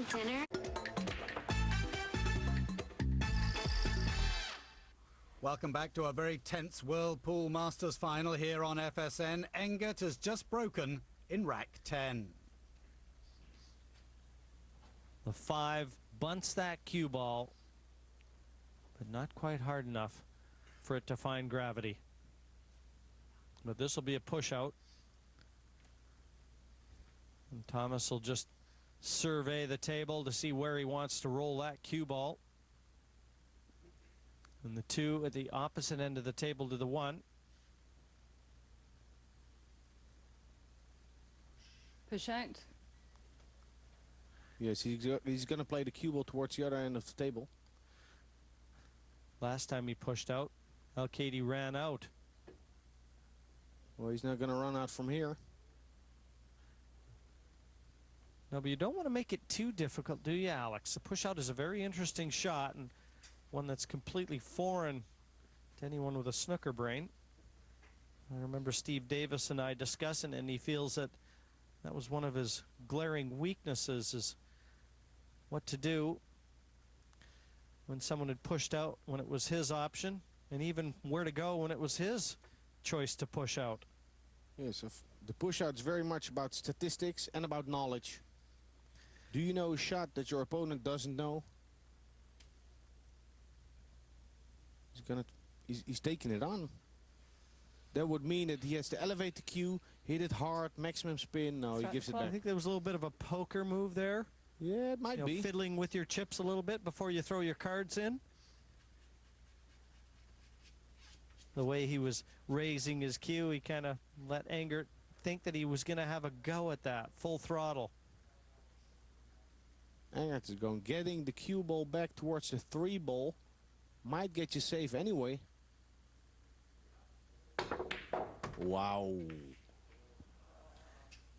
dinner. Welcome back to a very tense Whirlpool Masters final here on FSN. Engert has just broken in rack 10. The 5 bunts that cue ball, but not quite hard enough for it to find gravity. But this will be a push out. And Thomas will just survey the table to see where he wants to roll that cue ball. And the 2 at the opposite end of the table to the 1. Push out. Yes, he's going to play the cue ball towards the other end of the table. Last time he pushed out, Al-Kaidi ran out. Well, he's not going to run out from here. No, but you don't want to make it too difficult, do you, Alex? The push out is a very interesting shot and one that's completely foreign to anyone with a snooker brain. I remember Steve Davis and I discussing, and he feels that that was one of his glaring weaknesses, is what to do when someone had pushed out when it was his option, and even where to go when it was his choice to push out. Yes, the push out is very much about statistics and about knowledge. Do you know a shot that your opponent doesn't know? He's taking it on. That would mean that he has to elevate the cue, hit it hard, maximum spin. No, he gives it back. I think there was a little bit of a poker move there. Yeah, it might be. Fiddling with your chips a little bit before you throw your cards in. The way he was raising his cue, he kind of let Engert think that he was going to have a go at that, full throttle. Engert is going, getting the cue ball back towards the 3 ball. Might get you safe anyway. Wow.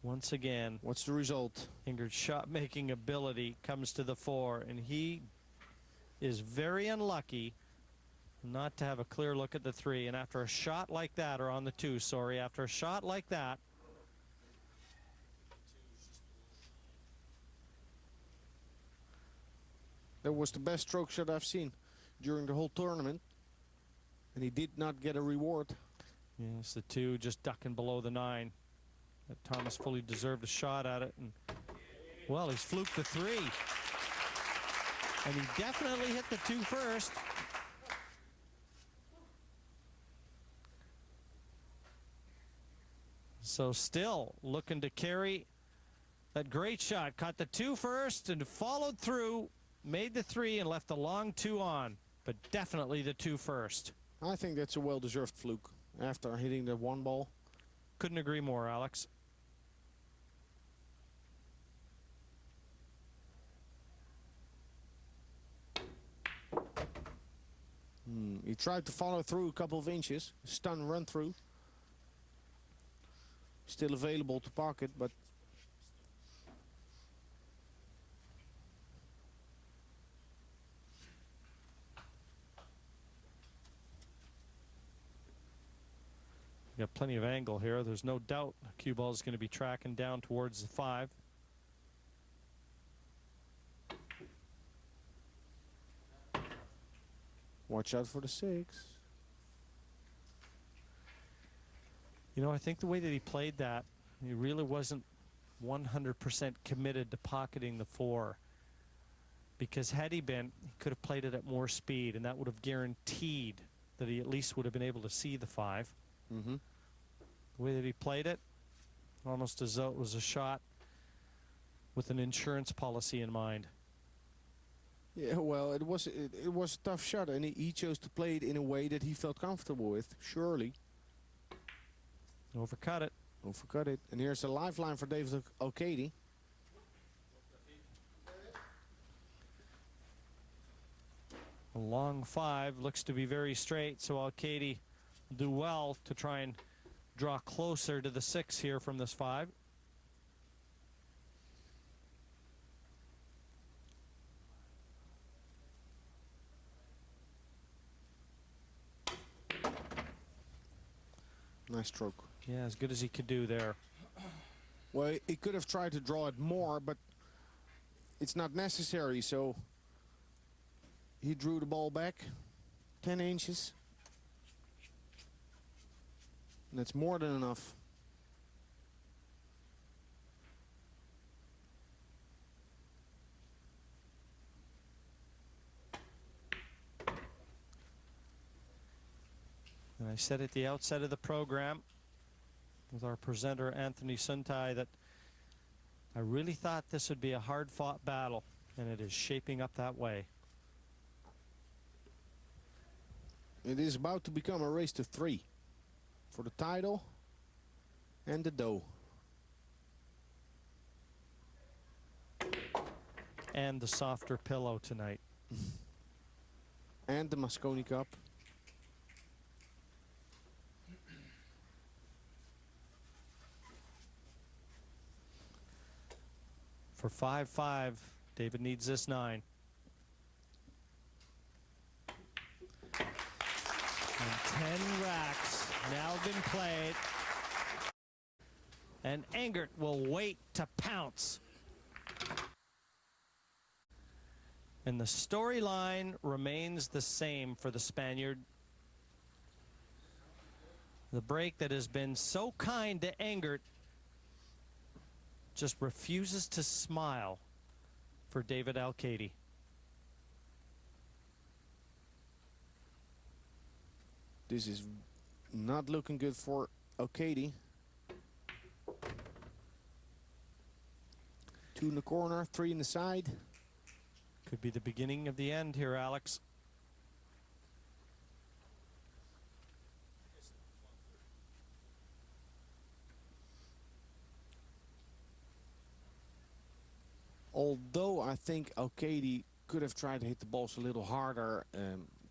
Once again, what's the result? Engert's shot-making ability comes to the fore, and he is very unlucky not to have a clear look at the 3. And after a shot like that, or on the 2, sorry, after a shot like that, that was the best stroke shot I've seen during the whole tournament, and he did not get a reward. Yes, the 2 just ducking below the 9. But Thomas fully deserved a shot at it, and well, he's fluked the 3, and he definitely hit the 2 first. So still looking to carry that great shot. Caught the 2 first and followed through, made the 3 and left the long 2 on, but definitely the 2 first. I think that's a well-deserved fluke after hitting the 1 ball. Couldn't agree more, Alex. He tried to follow through a couple of inches, stun run through. Still available to pocket, but got plenty of angle here. There's no doubt the cue ball is going to be tracking down towards the 5. Watch out for the 6. You know, I think the way that he played that, he really wasn't 100% committed to pocketing the 4. Because had he been, he could have played it at more speed, and that would have guaranteed that he at least would have been able to see the 5. The way that he played it, almost as though it was a shot with an insurance policy in mind. Yeah, well, it was a tough shot, and he chose to play it in a way that he felt comfortable with, surely. Overcut it. Overcut it. And here's a lifeline for David Al-Kaidi. A long 5 looks to be very straight, so Al-Kaidi will do well to try and draw closer to the 6 here from this 5. Nice stroke. Yeah, as good as he could do there. Well, he could have tried to draw it more, but it's not necessary, so he drew the ball back 10 inches. And that's more than enough. And I said at the outset of the program with our presenter Anthony Suntai that I really thought this would be a hard-fought battle, and it is shaping up that way. It is about to become a race to 3 for the title and the dough. And the softer pillow tonight. And the Mosconi Cup. For 5-5, David needs this 9. And 10 racks now have been played. And Engert will wait to pounce. And the storyline remains the same for the Spaniard. The break that has been so kind to Engert just refuses to smile for David Al-Kaidi. This is not looking good for Al-Kaidi. 2 in the corner, 3 in the side. Could be the beginning of the end here, Alex. Although I think Al-Kaidi could have tried to hit the balls a little harder,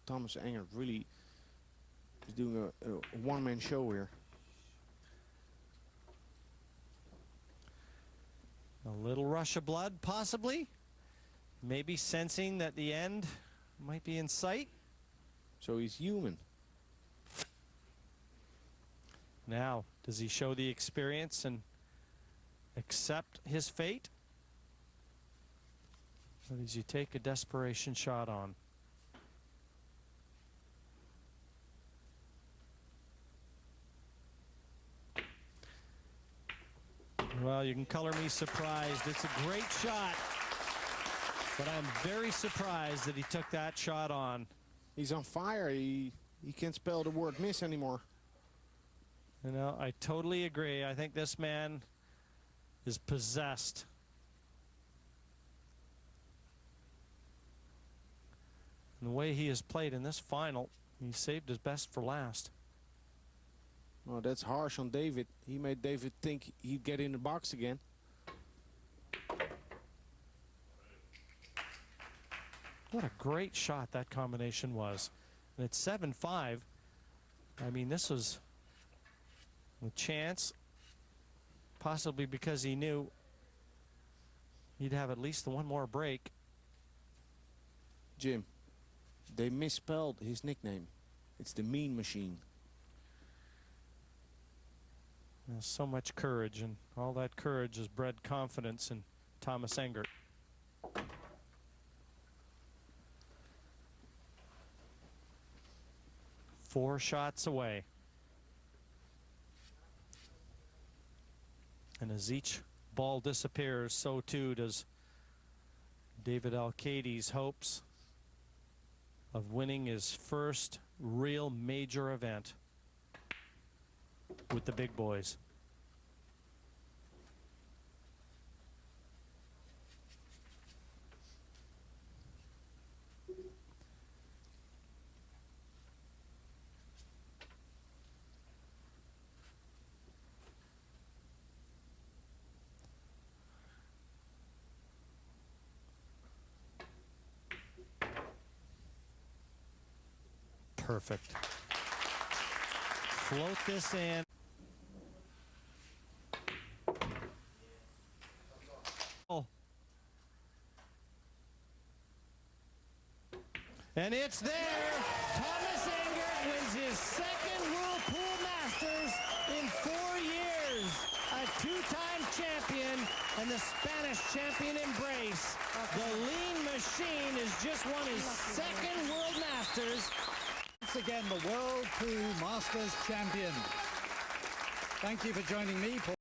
Thomas Engert really is doing a one-man show here. A little rush of blood, possibly. Maybe sensing that the end might be in sight. So he's human. Now, does he show the experience and accept his fate? Or does he take a desperation shot on? Well, you can color me surprised. It's a great shot. But I'm very surprised that he took that shot on. He's on fire. He can't spell the word miss anymore. You know, I totally agree. I think this man is possessed. And the way he has played in this final, he saved his best for last. Well, that's harsh on David. He made David think he'd get in the box again. What a great shot that combination was. And it's 7-5. I mean, this was a chance, possibly because he knew he'd have at least the one more break. Jim, they misspelled his nickname. It's the Mean Machine. There's so much courage, and all that courage has bred confidence in Thomas Engert. Four shots away. And as each ball disappears, so too does David Al-Kaidi's hopes of winning his first real major event with the big boys. Perfect. Float this in. Oh. And it's there. Thomas Engert wins his second Whirlpool Masters in 4 years. A two-time champion and the Spanish champion embrace. The lean machine has just won his second World Masters. Once again, the Whirlpool Masters champion. Thank you for joining me, Paul.